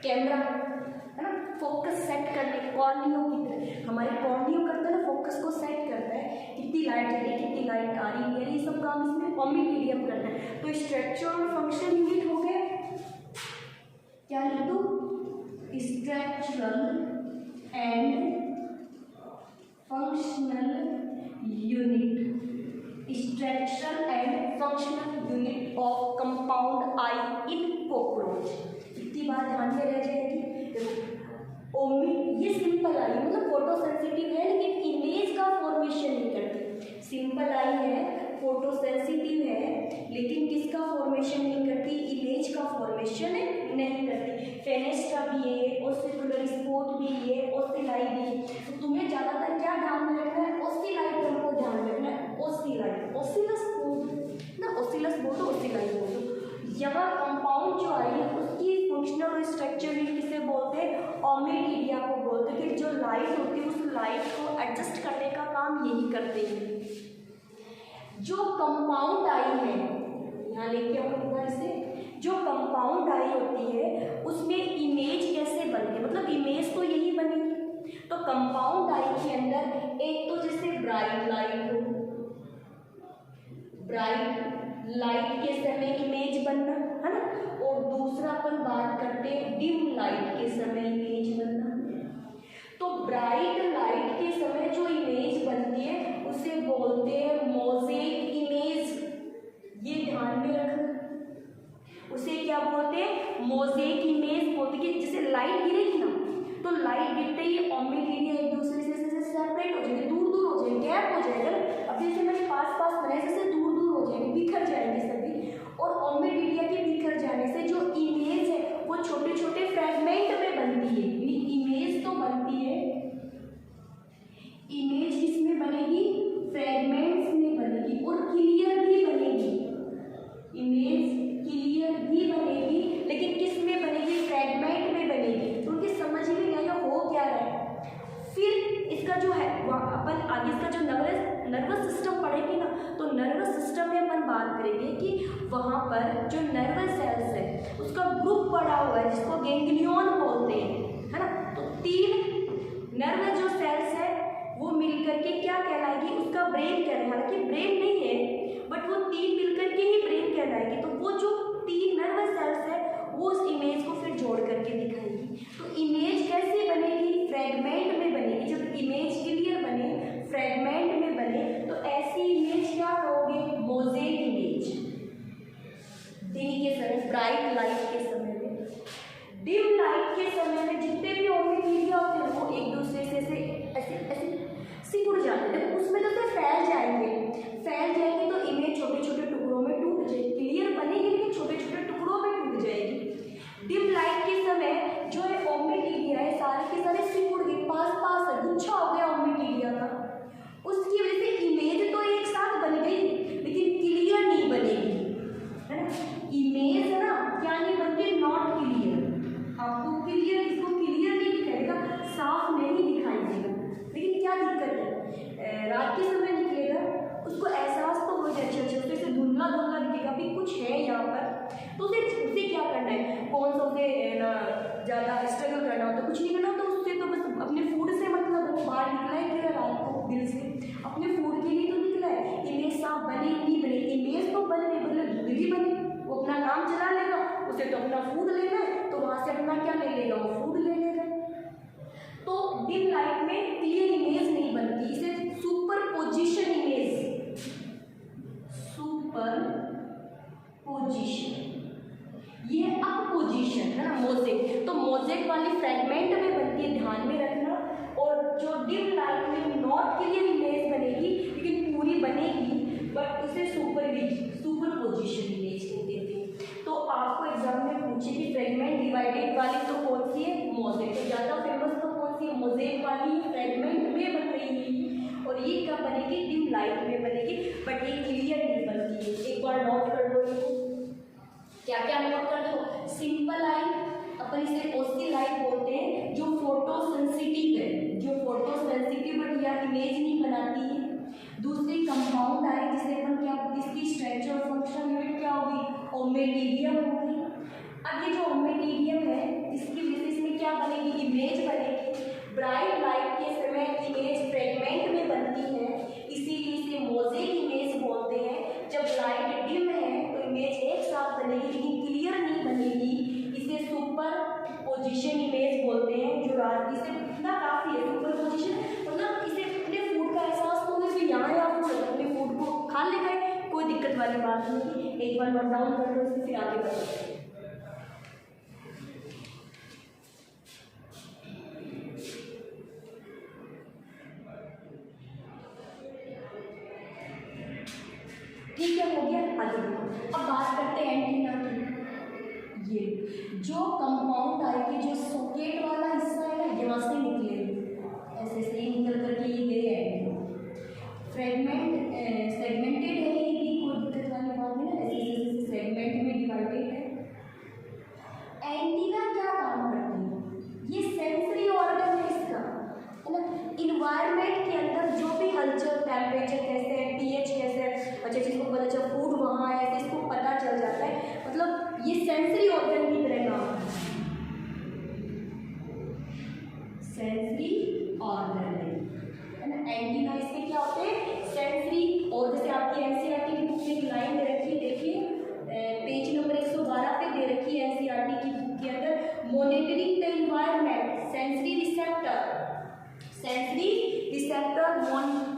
कैमरा है ना, फोकस सेट करने, कॉर्नियो की तरह, हमारे कॉर्नियो करता है ना, फोकस को सेट करता है, कितनी लाइट आ रही है, कितनी लाइट आ रही है, ये सब काम इसमें ओमिटीरियम करना है। तो स्ट्रक्चर और फंक्शन यूनिट हो गए, क्या लिख दूँ, structural and functional unit, structural and functional unit of compound I in cockroach. इतनी बात ध्यान में रह जाएगी। ये सिंपल आई मतलब फोटो सेंसिटिव है लेकिन इमेज का फॉर्मेशन नहीं करती। सिंपल आई है, फोटो सेंसिटिव है लेकिन किसका फॉर्मेशन नहीं करती, इमेज का फॉर्मेशन नहीं करती। फेनेस्ट्रा भी है, ओसिकुलर स्पॉट भी है, ओसिलाई भी है। तो तुम्हें ज़्यादातर क्या ध्यान में रखना है, ओसिलाई तुमको ध्यान में रखना है। ओसिलाई, ओसिलस बोल ना, ओसिलस बोल दो, ओसिलाई बोल दो। यहाँ कंपाउंड जो आई है उसकी फंक्शनल और स्ट्रक्चर यूनिट किसे बोलते हैं, ओमिटीरिया को बोलते हैं। कि जो लाइट होती है उस लाइट को एडजस्ट करने का काम यही करते हैं। जो कंपाउंड आई है, यहाँ लेके आओ ऊपर से, जो कंपाउंड आई होती है उसमें इमेज कैसे बनती है, मतलब इमेज तो यही बनेगी। तो कंपाउंड आई के अंदर एक तो जैसे ब्राइट लाइट हो, ब्राइट लाइट के समय इमेज बनना है ना, और दूसरा अपन बात करते हैं डिम लाइट के समय इमेज बनना। तो ब्राइट लाइट के समय जो इमेज बनती है उसे बोलते हैं मोज़ेक इमेज। ये ध्यान में रखना, उसे क्या बोलते हैं, मोज़ेक इमेज बोलते हैं। कि जैसे लाइट गिरेगी ना तो लाइट गिरते ही ओमिटीरिया एक दूसरे से सेपरेट हो जाएंगे, दूर दूर हो जाएंगे, गैप हो जाएगा। अब जैसे मैंने पास पास बनाए जैसे दूर दूर हो जाएंगे, बिखर जाएंगे सभी। और ओमिटीरिया के बिखर जाने से जो इमेज है वो छोटे छोटे फ्रेगमेंट में बनती है। इमेज तो बनती है, इमेज किसमें बनेगी, फ्रेगमेंट्स में बनेगी और क्लियर भी बनेगी। इमेज क्लियर भी बनेगी लेकिन किस में बनेगी, फ्रेगमेंट में बनेगी। तो उनकी समझ में नहीं आएगा हो क्या रहा है। फिर इसका जो है अपन आगे इसका जो नर्वस सिस्टम पढ़ेंगे ना, तो नर्वस सिस्टम में अपन बात करेंगे कि वहाँ पर जो नर्वस सेल्स है उसका ग्रुप पड़ा हुआ है जिसको गैंग्लियन बोलते हैं, है ना। तो 3 नर्व जो सेल्स है वो मिलकर के क्या कहलाएगी, उसका ब्रेन कहलाएगा। हालांकि ब्रेन नहीं है बट वो 3 मिलकर के ही ब्रेन कहलाएगी। तो वो जो 3 नर्वस सेल्स है वो उस इमेज को फिर जोड़ करके दिखाएगी। तो इमेज कैसे बनेगी, फ्रेगमेंट में बनेगी। जब इमेज क्लियर बने, फ्रेगमेंट में बने, तो ऐसी इमेज क्या कहोगे, मोज़ेक इमेज। दिन के समय ब्राइट लाइट के समय में, डिम लाइट के समय में जितने भी ओमिटीरिया होते हैं वो एक दूसरे से ऐसे सिकुड़ जाते हैं। उसमें तो फैल जाएंगे तो इमेज छोटे छोटे टुकड़ों में टूट जाएगी। क्लियर बनेगी लेकिन छोटे छोटे टुकड़ों में टूट जाएगी। डिम लाइट के समय जो है ओमिटीरिया है सारे के सारे सिकुड़ गए, पास है, गुच्छा हो गया ओमिटीरिया का। उसकी वजह से इमेज तो एक साथ बन गई लेकिन क्लियर नहीं बनेगी, है ना। इमेज है ना क्या नहीं बनती, नॉट क्लियर। आपको क्लियर, इसको क्लियर नहीं दिखाएगा, साफ नहीं दिखाई देगा। लेकिन क्या दिक्कत है, रात के समय निकलेगा उसको एहसास तो हो जाए, अच्छे से धुंधला धुंधला दिखेगा भी कुछ है यहाँ पर। तो उसे क्या करना है, कौन सा उसे ज़्यादा स्ट्रगल करना होता है, कुछ नहीं करना होता उससे। तो बस अपने फूड से मतलब वो बाहर निकला है कि रात को दिल से अपने फूड के लिए तो निकला है। इमेज साफ बने नहीं बने, इमेज तो बने बदले धुंधली बने, वो अपना काम चला लेगा, उसे तो अपना फूड लेना है तो वहाँ से अपना क्या ले लेगा, वो फूड ले लेगा। तो डिम लाइट में क्लियर इमेज नहीं बनती, इसे सुपरपोजिशन इमेज, सुपरपोजिशन, ये अप पोजिशन है ना, मोज़ेक। तो मोज़ेक वाली फ्रेगमेंट में बनती है, ध्यान में रखना। और जो डिम लाइट में नॉट क्लियर इमेज बनेगी लेकिन पूरी बनेगी, बट उसे सुपरपोजिशन इमेज कहते हैं। तो आपको एग्जाम में पूछे कि फ्रेगमेंट डिवाइडेड वाली तो कौन सी है, मोज़ेक। तो ज़्यादा फेमस तो कौन सी है, मोज़ेक वाली फ्रेगमेंट में बन रही है। और ये कब बनेगी, डिम लाइट में बनेगी, बट ये क्लियर नहीं बनती है। एक बार नोट कर दो इसको, क्या क्या नोट कर दो। सिंपल आई अपन इसे ओसिलाइट बोलते हैं, जो फोटो सेंसिटिव है, जो फोटो सेंसिटिव बट या इमेज नहीं बनाती है। दूसरी कंपाउंड आई जिसे अपन क्या, इसकी स्ट्रक्चर और फंक्शन यूनिट क्या होगी, ओमिटीरियम होगी। अब ये जो ओमिटीरियम है इसकी वजह से इसमें क्या बनेगी, इमेज बनेगी। ब्राइट लाइट के समय इमेज फ्रेगमेंट में बनती है, इसीलिए इसे मोज़ेक इमेज बोलते हैं। होते हैं, जब लाइट डिम है तो इमेज एक साथ बनेगी लेकिन क्लियर नहीं बनेगी, इसे सुपर पोजिशन इमेज बोलते हैं। जो रात इसे इतना काफ़ी है सुपर पोजिशन, मतलब इसे अपने फूड का एहसास तो भी यहाँ या अपने फूड को खा ले गए, कोई दिक्कत वाली बात नहीं। एक बार नोट डाउन कर लो इससे, फिर आगे बढ़ो। ठीक है, हो गया, आगे बढ़ो। अब बात करते हैं एंटीना की। ये जो कंपाउंड आई के जो सॉकेट वाला हिस्सा है ना, यहाँ से निकले ऐसे से ही निकल करके ये गए एंटीना। सेगमेंटेड है, ये भी कोई दिक्कत वाली बात नहीं है, ऐसे सेगमेंट में डिवाइडेड है। एंटीना क्या काम करते हैं? ये सेंसरी ऑर्गन है इसका, है ना। इन्वायरमेंट के अंदर जो भी हलचल, टेम्परेचर कैसे है, पीएच कैसे है, अच्छा जिसको पता चल फूड वहाँ है, ऐसे इसको पता चल जाता है। मतलब ये सेंसरी ऑर्गन की तरह काम करता है, सेंसरी ऑर्गन है ना। एंटीना इसके क्या होते हैं? सेंसरी। और जैसे आपकी एनसीईआरटी की बुक में एक लाइन दे रखी है, देखिए पेज नंबर 112 पे दे रखी है एनसीईआरटी की बुक के अंदर, monitoring the environment, sensory receptor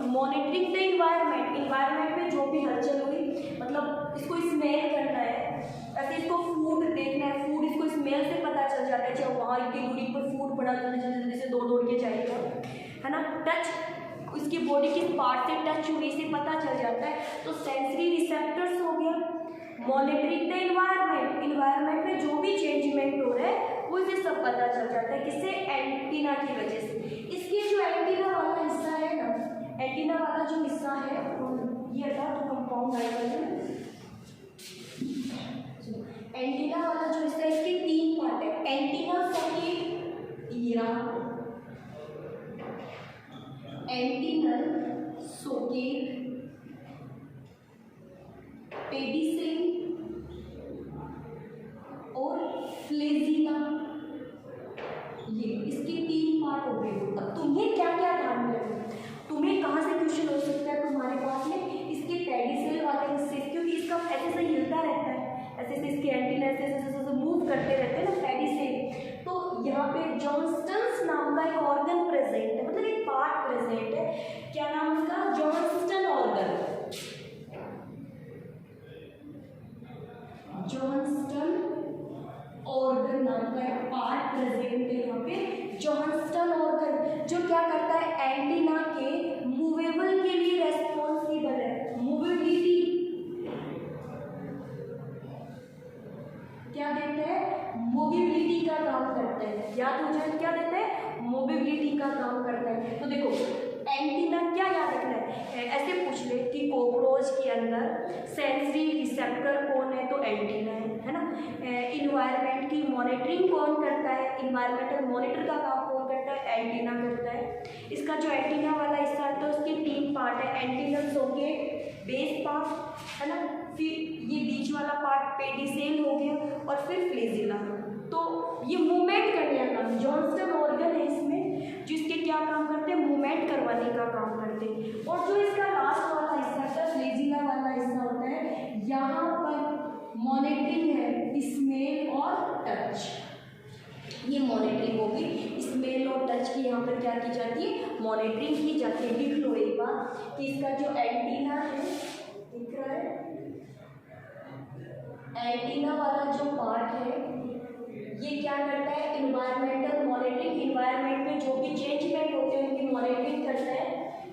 monitoring the environment. Environment में जो भी हलचल हुई, मतलब इसको स्मेल करना है, ऐसे इसको फूड देखना है, फूड इसको स्मेल से पता चल जाता है, चाहे वहाँ इतनी दूरी पर फूड पड़ा जल्दी जल्दी से दौड़ के जाएगा, है ना। टच इसकी बॉडी किस पार्ट से टच हुई इसे पता चल जाता है, तो सेंसरी रिसेप्टर्स हो गया। मॉनिटरिंग द इन्वायरमेंट, इन्वायरमेंट में जो भी चेंजमेंट हो रहा है वो इसे सब पता चल जाता है, किससे? एंटीना की वजह से। इसके जो एंटीना वाला हिस्सा है ना, एंटीना वाला जो हिस्सा है ये था तो कंपाउंड हाइड्रोजन। एंटीना वाला जो हिस्सा है इसके 3 पार्ट है, एंटीना सॉकेट, ये रहा एंटीनल सॉकेट, पेडिसेल और फ्लेजिला, ये इसके 3 पार्ट हो गए। अब तुम्हें क्या क्या ध्यान रखना, तुम्हें कहाँ से क्वेश्चन हो सकता है तुम्हारे पास में? इसके पेडिसेल वाले हिस्से, क्योंकि इसका ऐसे से हिलता रहता है, ऐसे से इसके एंटीना ऐसे मूव करते रहते हैं ना पेडिसेल, तो यहाँ पे जॉन्स्टन्स नाम का एक ऑर्गन प्रेजेंट है, मतलब एक पार्ट प्रेजेंट है। क्या नाम उसका? Johnston organ. जॉन्स्टन ऑर्गन नाम का एक पार्ट प्रेजेंट है यहाँ पे, जॉन्स्टन ऑर्गन, जो क्या करता है? एंटीना के मूवेबल के लिए रेस्पॉन्सिबल है, मूवेबिलिटी क्या देते हैं? मोबिलिटी का काम करता है। याद हो जाए क्या देता है? मोबिलिटी का काम करता है। तो देखो एंटीना क्या याद रखना है, ऐसे पूछ ले कि कॉकरोच के अंदर सेंसरी रिसेप्टर कौन है, तो एंटीना है ना। इन्वायरमेंट की मॉनिटरिंग कौन करता है? इन्वायरमेंटल मॉनिटर का काम कौन करता है? एंटीना करता है। इसका जो एंटीना वाला हिस्सा है तो उसके 3 पार्ट है, एंटीनल सॉकेट, बेस पार्ट, है ना, फिर ये बीच वाला पार्ट पेडिसेल हो गया, और फिर फ्लेजिला। तो ये मूवमेंट करने का काम, जॉन्स्टन ऑर्गन है इसमें, जिसके क्या काम करते हैं? मूवमेंट करवाने का काम करते हैं। और जो इसका लास्ट वाला हिस्सा है, फ्लेजिला वाला हिस्सा होता है, यहाँ पर मॉनिटरिंग है, स्मेल और टच। ये मॉनिटरिंग होगी, स्मेल और टच की यहाँ पर क्या की जाती है? मॉनिटरिंग की जाती है। लिख लो एक बार कि इसका जो एंटीना है, दिख रहा है, एंटीना वाला जो पार्ट है ये क्या करता है? इन्वायरमेंटल मॉनिटरिंग, इन्वायरमेंट में जो भी चेंजमेंट होते हैं उनकी मॉनिटरिंग करता है।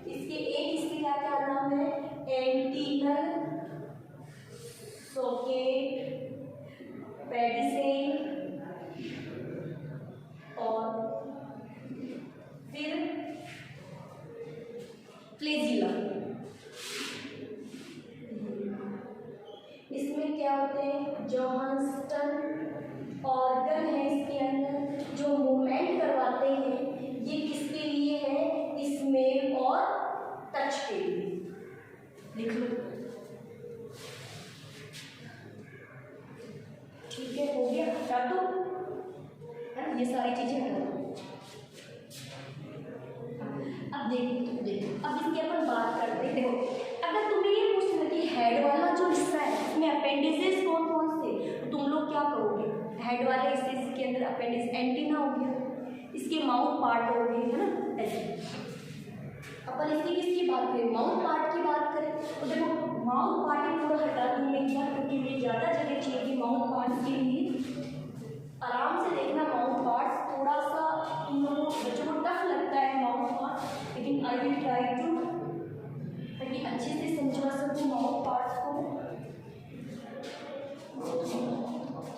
इसके एक हिस्से का क्या नाम है? एंटीनल सॉकेट, पेडिसेल और फिर फ्लेजिला। इसमें क्या होते हैं? जॉन्स्टन ऑर्गन है इसके अंदर, जो मूवमेंट करवाते हैं। ये किसके लिए है? स्मेल और टच के लिए। लिख लो, ठीक है, हो गया। हटा दो, है ना, ये सारी चीजें हटा दो। अब देखो अब इसकी अपन बात करते हैं। देखो अगर तुम्हें ये पूछना कि करोगे, हेड वाले हिस्से के अंदर अपेंडिक्स एंटीना हो गया, इसके माउथ पार्ट हो गए, है ना, ऐसे। अपन इसकी किसकी बात करें, माउथ पार्ट की बात करें तो देखो माउथ पार्ट ही पूरा हटा दूँ मैं क्या, क्योंकि मुझे ज़्यादा जगह चाहिए थी माउथ पार्ट के लिए। आराम से देखना माउथ पार्ट, थोड़ा सा इन लोगों बच्चों को टफ लगता है माउथ पार्ट, लेकिन आई विल ट्राई टू, ताकि अच्छे से समझा सकूँ माउथ पार्ट को।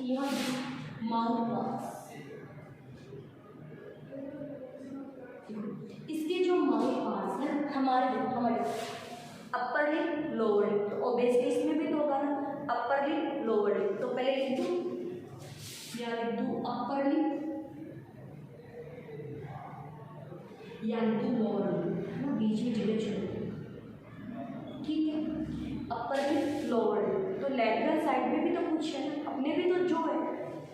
यहाँ माउथ पार्ट, इसके जो माउथ पार्ट्स हैं हमारे अपर लिप लोअर लिप, तो ऑब्वियसली इसमें भी तो होगा ना अपर लिप लोअर लिप, तो पहले लिख दूँ या लिख दूँ अपर लिप या लिख दूँ लोअर लिप, है ना, बीच में जगह छोड़, ठीक है। अपर लिप लोअर लिप, तो लैटरल साइड में भी तो कुछ है ना, अपने भी तो जो है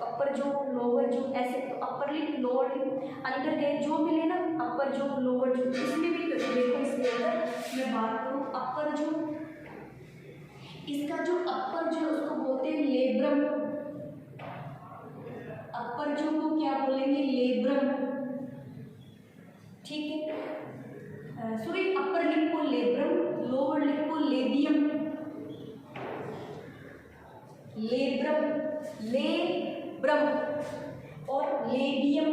अपर जो लोअर जो ऐसे, तो अपर लिप लोअर लिप अंदर गए जो मिले ना, अपर जो लोअर जो, इसमें भी तो देखो इसके अंदर मैं बात करूँ अपर जो, इसका जो अपर जो उसको बोलते हैं लेब्रम, अपर जो को क्या बोलेंगे लेब्रम, ठीक है। सॉरी अपर लिप को लेब्रम, लोअर लिप को लेबियम, लेब्रम, लेब्रम और लेबियम,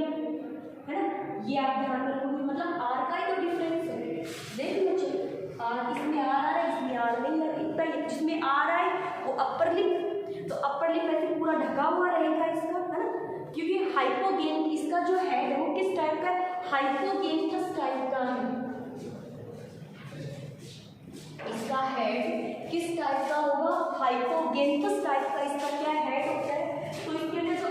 है ना, ये आप ध्यान रखोगे, मतलब आर का ही तो डिफरेंस है, देख लो आर, इसमें आर आ रहा है, इसमें आर नहीं आ रहा, इतना ही, जिसमें आर आए वो अपर लिप, तो अपर लिप ऐसे पूरा ढका हुआ रहेगा इसका, है ना, क्योंकि हाइपोगेन इसका जो हेड है वो किस टाइप का है, हाइपोगेंथस टाइप का है, इसका हेड किस टाइप का होगा, हाइपोगेंथस टाइप का इसका क्या हेड होता है, तो इसके लिए जो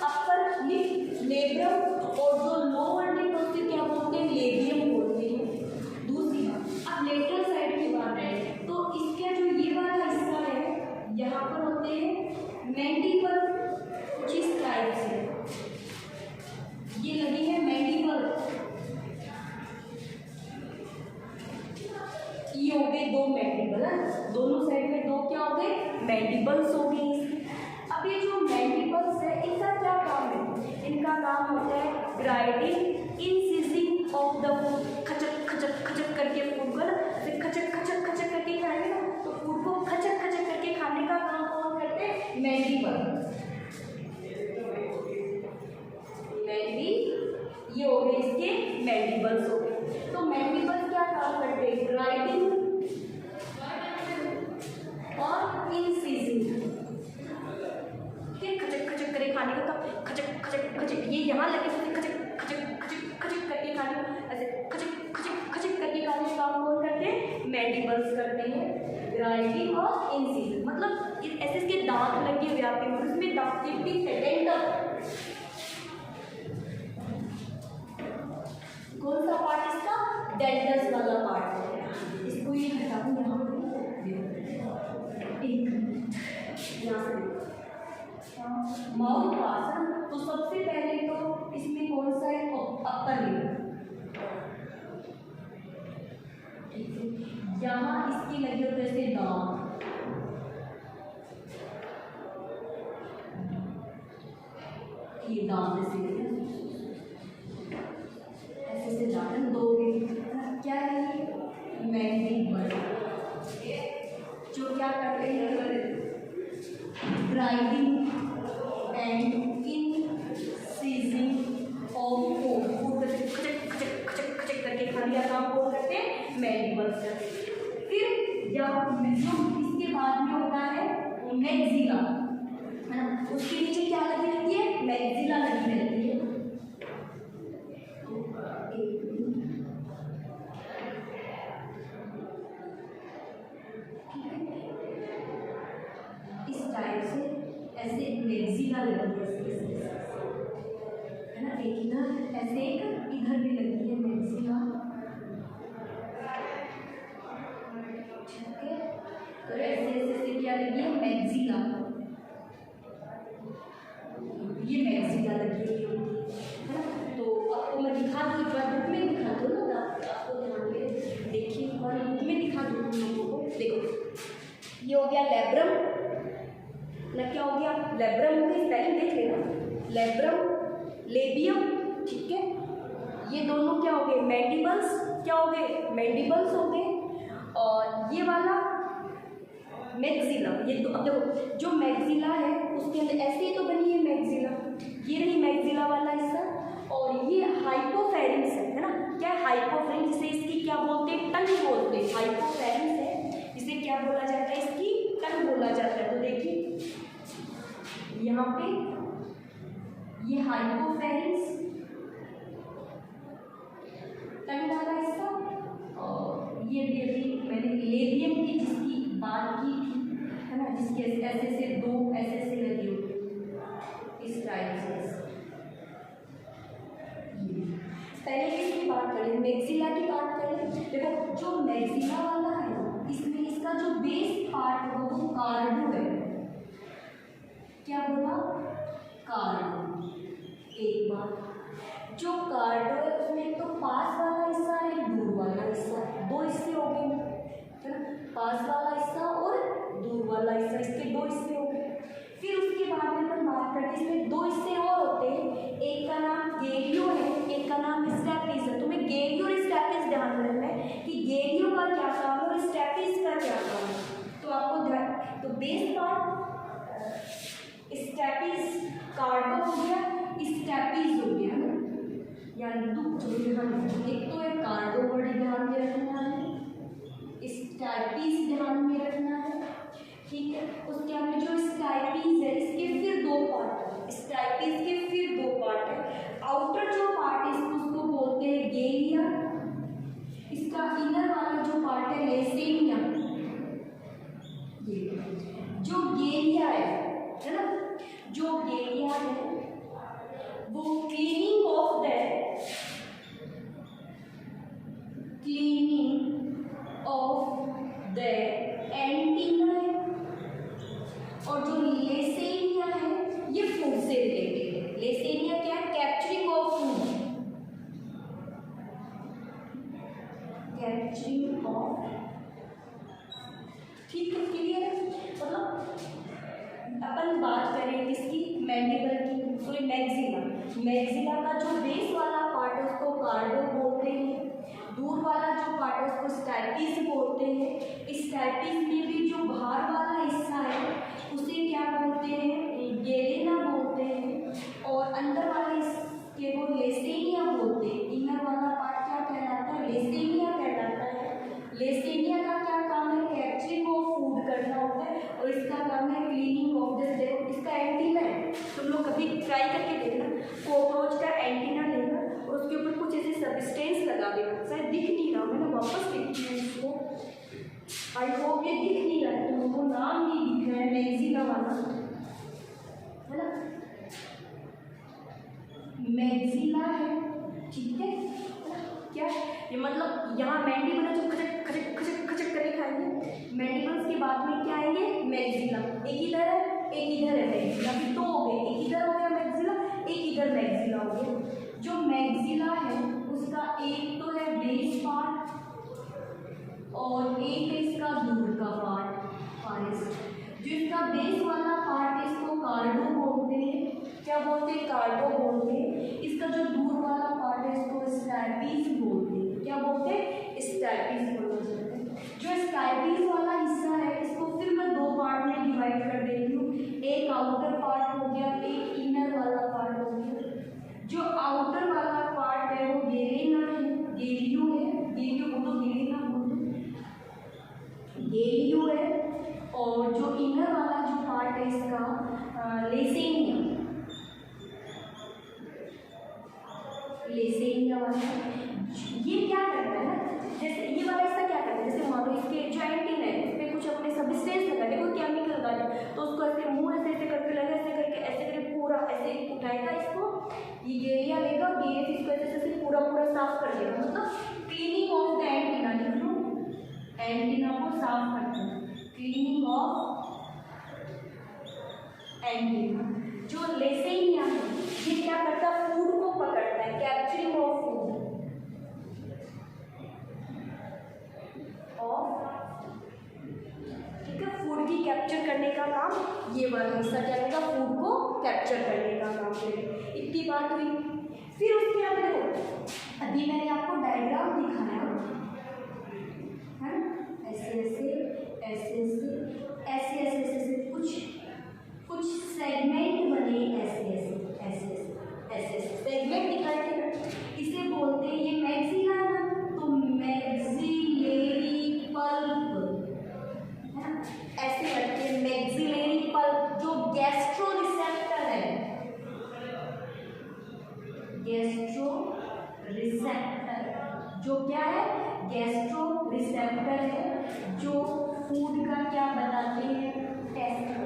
अपर लिप लेब्रम और जो लोअर लिप उससे क्या बोलते हैं लेबियम बोलते हैं। दूसरी बात अब लेटरल साइड की बात है, तो इसका जो ये वाला हिस्सा है यहाँ पर होते हैं मैंडिबल, कुछ इस टाइप से ये लगी है मैंडिबल, ये हो गए दो मैंडिबल, दोनों साइड में दो क्या हो गए मैंडिबल्स हो गए। अब ये जो मैंडिबल्स है इनका क्या काम है, इनका काम होता है ग्राइंडिंग इंसिजिंग ऑफ द फूड, खचक खचक खचक करके फूड को ना, फिर खचक खचक खचक करके खाएंगे ना, तो फूड को खचक खचक करके खाने का काम कौन करते हैं, मैंडिबल, ये हो गए इसके मैंडिबल्स हो गए। तो मैंडिबल्स क्या काम करते हैं, ग्राइंडिंग और इंसिजिंग, खचक खचक करे खाने का, तो खचक खचक खचक ये यहाँ लगे तो खचक खचक खचक खचक करके खाने, ऐसे खचक खचक खचक करके खाने का काम कौन करते हैं, मैंडिबल्स करते हैं, ग्राइंडिंग और इंसिजिंग, मतलब ऐसे इसके दांत लगे हुए आपके मुंह में, दांत के भी डेंटल, कौन सा पार्ट इसका, डेंटल्स वाला पार्ट है, इसको ये हटा दूँ यहाँ माउथ पार्ट, तो सबसे पहले तो इसमें कौन सा है, अपर लिप, यहाँ इसकी लगी होती है ऐसे दांत, ये दांत ऐसे दांत दो क्या है, मैंडिबल, जो क्या करते हैं grinding and incising of food, food खचक खचक खचक खचक करके खाने का काम कौन करते हैं, मैंडिबल्स करते हैं। फिर जब जो इसके बाद में होता है मैक्सिला, है ना, उसके नीचे क्या लगी रहती है, मैक्सिला लगी रहती है, इस टाइप से ऐसे मैक्सिला लगी है ना, एक इधर ऐसे एक इधर भी लगी है मैक्सिला, ठीक है, तो ऐसे ऐसे क्या लगी है मैक्सिला, ये मैक्सिला लगी है ना, तो आपको मैं दिखा दूँ एक बार, बुक में दिखा दूँ ना, आपको ध्यान में देखिए और बुक में दिखा दूँ लोगों को, देखो ये हो गया लेब्रम, अपना क्या हो गया, लेब्रम में स्पेलिंग देख लेना, लेब्रम, लेबियम, ठीक है। ये दोनों क्या हो गए, मैंडिबल्स, क्या हो गए, मैंडिबल्स हो गए। और ये वाला मैक्सिला, ये तो अब देखो जो मैक्सिला है उसके अंदर ऐसे ही तो बनी है मैक्सिला, ये रही मैक्सिला वाला हिस्सा। और ये हाइपोफेरिंग्स है ना, क्या है हाइपोफेरिंग्स, जिसे इसकी क्या बोलते हैं, टंग बोलते हैं। हाइपोफेरिंग्स है, इसे क्या बोला जाता है, इसकी टंग बोला जाता है। तो देखिए यहाँ पे ये हाइपोफेरिंग्स टंग वाला हिस्सा, और ये भी मैंने लेबियम की जिसकी बात की थी, है ना, जिसके ऐसे से दो ऐसे लगी होती इस टाइप से। पहले किसकी बात करें, मैक्सिला की बात करें। देखो जो मैक्सिला वाला है इसमें इसका जो बेस पार्ट है वो कार्डो है, क्या बोला, कार्डो। एक बार जो कार्डो है उसमें तो पास वाला हिस्सा है, दूर वाला हिस्सा, दो हिस्से हो गए, है ना, पास वाला हिस्सा और दूर वाला हिस्सा, इसके दो हिस्से हो गए। फिर उसके बाद में अपन बात करते हैं, इसमें दो हिस्से और होते हैं, एक का नाम गेलियो है, एक का नाम स्टेपिस है। तुम्हें गेलियो और स्टेपिस ध्यान रखना है कि गेलियो का क्या काम है और स्टेपिस का क्या काम है, तो आपको ध्यान। तो बेस पार्ट स्टेपिस, कार्डो हो गया, स्टेपिस हो गया, है ना, यानी एक तो है कार्डो वर्ड ध्यान में रखना है, स्टेपिस ध्यान में रखना है, ठीक है। उसके बाद जो स्टेपिस है इसके फिर दो पार्ट है, स्टेपिस के फिर दो पार्ट है। आउटर जो पार्ट है उसको बोलते हैं गेलिया, इसका इनर वाला जो पार्ट है लेसेनिया। जो गेलिया है ना, जो गेलिया है वो क्लीनिंग ऑफ द एंटीना है, और जो लेसेनिया है ये फूड से रिलेटेड है। लेसेनिया क्या है, capturing of food, capturing of, ठीक है, क्लियर है। मतलब अपन बात करें किसकी, मैंडिबल की, सॉरी मैक्सिला। मैक्सिला का जो बेस वाला पार्ट है उसको कार्डो बोलते हैं, दूर वाला जो पार्ट है उसको स्टेपिस बोलते हैं। स्टेपिस में भी जो बाहर वाला हिस्सा है उसे क्या बोलते हैं, गेलेना बोलते हैं, और अंदर वाले इसके वो लेसेनिया बोलते हैं। इनर वाला पार्ट क्या कहलाता है, लेसेनिया कहलाता है। लेसेनिया का क्या काम है, कैप्चरिंग ऑफ फूड करना होता है, और इसका काम है क्लीनिंग ऑफ द। देखो इसका एंटीना है, तुम लोग कभी ट्राई करके देखना, कॉकरोच का एंटीना लेना और उसके ऊपर कुछ ऐसे सब्सटेंस लगा देना, शायद दिख नहीं रहा, मैंने वापस लिखती हूँ इसको, आई होप ये दिख नहीं रहा है, तुमको नाम नहीं दिख रहा है मैक्सिला वाला, है ना, मैक्सिला है, ठीक है। क्या ये मतलब यहाँ मैंडिबल है जो खचक खचक खचक खचक करके खाएंगे, मैंडिबल्स के बाद में क्या आएंगे, मैक्सिला। एक इधर है एक इधर है मैक्सिला, फिर दो हो गए, एक इधर हो गया मैक्सिला, एक इधर मैक्सिला हो गया। जो मैक्सिला है उसका एक तो है बेस पार्ट और एक है इसका दूर का पार्ट। जो इसका बेस वाला पार्ट है इसको कार्डो बोलते हैं, क्या बोलते हैं, कार्डो बोलते हैं। इसका जो दूर वाला पार्ट है इसको स्टेपिस बोलते हैं, क्या बोलते हैं, स्टेपिस बोलते हैं। जो स्टेपिस वाला हिस्सा है इसको फिर मैं दो पार्ट में डिवाइड कर देती हूँ, एक आउटर पार्ट हो गया, एक इनर वाला पार्ट हो गया। जो आउटर वाला पार्ट है वो गेलेना है, गेलियो है, गेलियो बोलो, गेलेना बोलो, गेलियो है। और जो इनर वाला जो पार्ट है इसका लेसेनिया, लेसेनिया वाला। ये क्या करता है ना, जैसे ये वाला हिस्सा क्या करता है, जैसे मान लो इसके जो एंटीना है उस पर कुछ अपने सब्सटेंस लगा दे, कोई केमिकल लगा दे, तो उसको ऐसे मुंह ऐसे ऐसे करके लगा, ऐसे करके ऐसे करके पूरा ऐसे उठाएगा इसको, ये गेलिया लेगा, गेलिया से इसको ऐसे ऐसे पूरा पूरा साफ कर देगा, मतलब cleaning of the antenna, antenna को साफ करते हैं, क्लीनिंग ऑफ एंटीना। जो लेसेनिया है ये क्या करता है, फूड को पकड़ता है, कैप्चरिंग ऑफ फूड, और ठीक है, फूड की कैप्चर करने का काम ये वाला हिस्सा क्या करेगा, फूड को कैप्चर करने का काम करेगा। इतनी बात हुई। फिर उसके बाद देखो अभी मैंने आपको डायग्राम दिखाया है ना, ऐसे ऐसे ऐसे ऐसे ऐसे ऐसे ऐसे कुछ सेगमेंट बने, ऐसे ऐसे ऐसे ऐसे ऐसे सेगमेंट दिखाई दे रहा है। इसे बोलते हैं, ये मैक्सिला है ना, तो मैक्सिलरी पल्प है ना, ऐसे करके मैक्सिलरी पल्प जो गैस्ट्रो रिसेप्टर है, गैस्ट्रो रिसेप्टर जो क्या है, गैस्ट्रो रिसेप्टर है, जो फूड का क्या बताते हैं, टेस्ट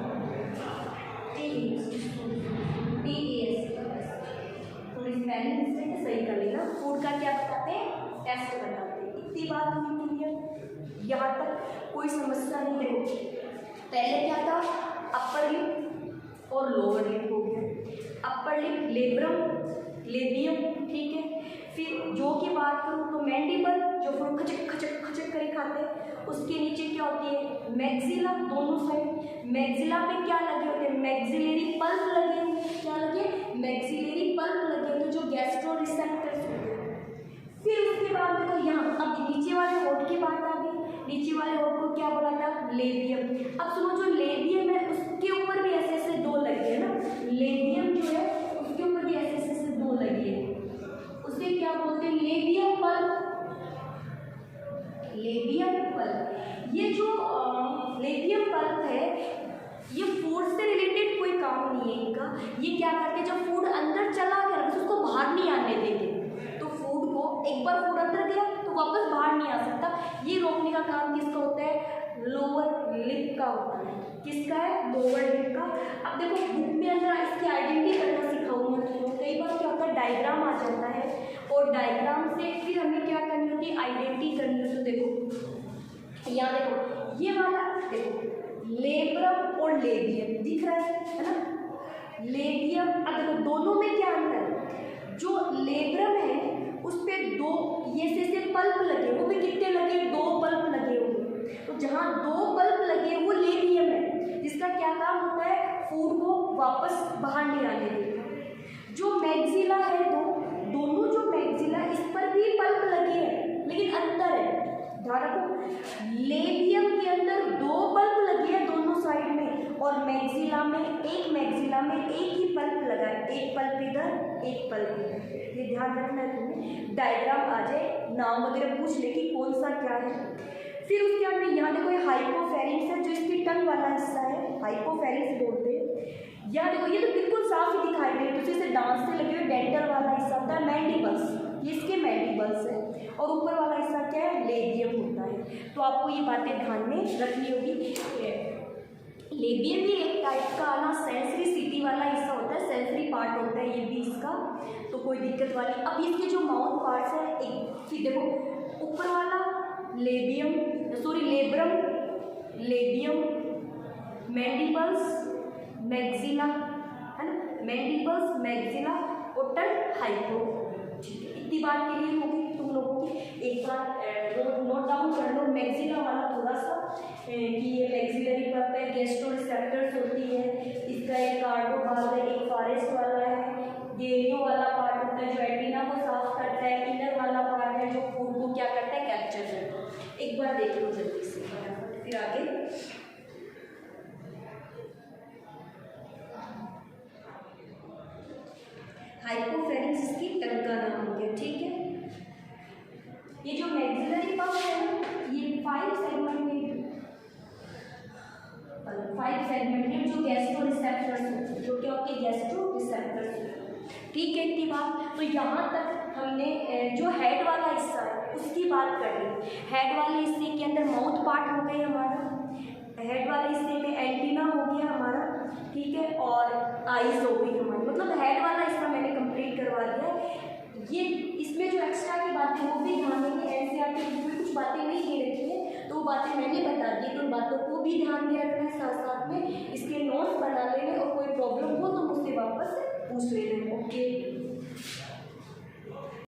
थोड़ी स्पेलिंग मिस्टेक सही कर लेना, फूड का क्या बताते हैं, टेस्ट बताते हैं। इतनी बात हुई क्लियर, यहाँ तक कोई समस्या नहीं। देखो पहले क्या था, अपर लिप और लोअर लिप हो गया, अपर लिप लेब्रम लेबियम, ठीक है। फिर जो की बात करूँ तो मैंडिबल जो फूड खचक खचक खचक करे खाते हैं, उसके नीचे क्या होती है, मैक्सिला, दोनों साइड मैक्सिला पे क्या लगे होते हैं, मैक्सिलरी पल्प लगे होते हैं, क्या लगे, मैक्सिलरी पल्प लगे होते हैं जो गैस्ट्रो रिसेप्टर्स होते हैं। फिर उसके बाद देखो यहाँ अब नीचे वाले होठ की बात आ गई, नीचे वाले होठ को क्या बोला था, लेबियम। अब सुनो जो लेबियम है उसके ऊपर भी ऐसे ऐसे दो लगे है ना, लेबियम जो है उसके ऊपर भी ऐसे ऐसे दो लगे हैं, उसे क्या बोलते हैं, लेबियम पल्प, लेबियम पल्प। ये जो लेबियम पल्प है ये फूड से रिलेटेड कोई काम नहीं है इनका, ये क्या करते हैं, जब फूड अंदर चला गया ना उसको बाहर नहीं आने देंगे, तो फूड को एक बार फूड अंदर गया तो वापस बाहर नहीं आ सकता, ये रोकने का काम किसका होता है, लोअर लिप का होता है। किसका है, लोअर लिप का। अब देखो बुक में अंदर इसकी आइडेंटिटी करना सिखाऊंगा तुमको। कई बार क्या होता है डायग्राम आ जाता है और डायग्राम से फिर हमें क्या करनी होती है, आइडेंटिटी करनी होती है। देखो यहाँ देखो ये वाला देखो लेब्रम और लेबियम दिख रहा है ना, लेबियम। अब देखो दोनों में क्या अंतर है, जो लेब्रम है उस पे दो ये से पल्प लगे, वो भी कितने लगे, दो पल्प लगे होंगे, तो जहाँ दो पल्प लगे वो लेबियम है, जिसका क्या काम होता है, फूड को वापस बाहर नहीं आने देगा। जो मैक्सिला है दोनों जो मैक्सिला इस पर भी पल्प लगे हैं, लेकिन अंतर है, ध्यान रखो लेबियम के अंदर दो पल्प लगे हैं दोनों साइड में, और मैक्सिला में एक ही पल्प लगा है, एक पल्प इधर एक पल्प इधर। ये ध्यान रखना है तुम्हें, डायग्राम आ जाए नाम वगैरह पूछ ले कि कौन सा क्या है। फिर उसके बाद में यहाँ देखो ये हाइपोफेरिंक्स है, जो इसकी टंग वाला हिस्सा है, हाइपोफेरिंक्स बोलते हैं। यहाँ देखो ये तो बिल्कुल साफ ही दिखाई दे रही है, जैसे दांत से लगे हुए डेंटल वाला हिस्सा होता है मैंडिबल्स, ये इसके मैंडिबल्स है, और ऊपर वाला हिस्सा क्या है, लेबियम होता है। तो आपको ये बातें ध्यान में रखनी होगी। लेबियम भी एक टाइप का ना सेंसरी सिटी वाला हिस्सा होता है, सेंसरी पार्ट होता है ये भी इसका, तो कोई दिक्कत वाली। अब इसके जो माउथ पार्ट्स है, एक फिर देखो ऊपर वाला labium labrum, labium, mandibles, maxilla है ना, मैंडिबल्स, मैक्सिला और टंग, हाइपो। ठीक है, इतनी बात के लिए होगी तुम लोगों की। एक बार नोट डाउन कर लो मैक्सिला वाला थोड़ा सा, कि ये मैक्सिलरी पल्प है, गैस्ट्रो रिसेप्टर्स होती है, इसका एक कार्डो भाग है, एक फॉरेस्ट वाला है, गेरियो वाला पार्ट होता है जो एंटीना को साफ करता है, इनर वाला पार्ट है जो फूड को क्या करता है, कैप्चर करता है। एक बार देख लो जल्दी से, फिर आगे। हाइपोफेरिंक्स इसकी टंग का नाम हो गया, ठीक है। ये जो मैक्सिलरी पल्प है ये 5 सेगमेंटेड जो गैस्ट्रो रिसेप्टर्स, जो क्या होते हैं, गैस्ट्रो रिसेप्टर्स, ठीक है। इतनी बात। तो यहाँ तक हमने जो हेड वाला हिस्सा है उसकी बात कर ली। हेड वाले हिस्से के अंदर माउथ पार्ट हो गए हमारा, हेड वाले हिस्से में एंटीना हो गया हमारा, ठीक है, और आईज हो गई हमारी, मतलब हेड वाला हिस्सा मैंने कंप्लीट करवा दिया। ये इसमें जो एक्स्ट्रा की बातें वो भी ध्यान देंगे, एनसीईआरटी में कुछ बातें नहीं दे रखी है तो वो बातें मैंने बता दी, तो उन बातों को भी ध्यान में रखना है, साथ साथ में इसके नोट्स बना लेने, और कोई प्रॉब्लम हो तो मुझसे वापस पूछ लेना। ओके।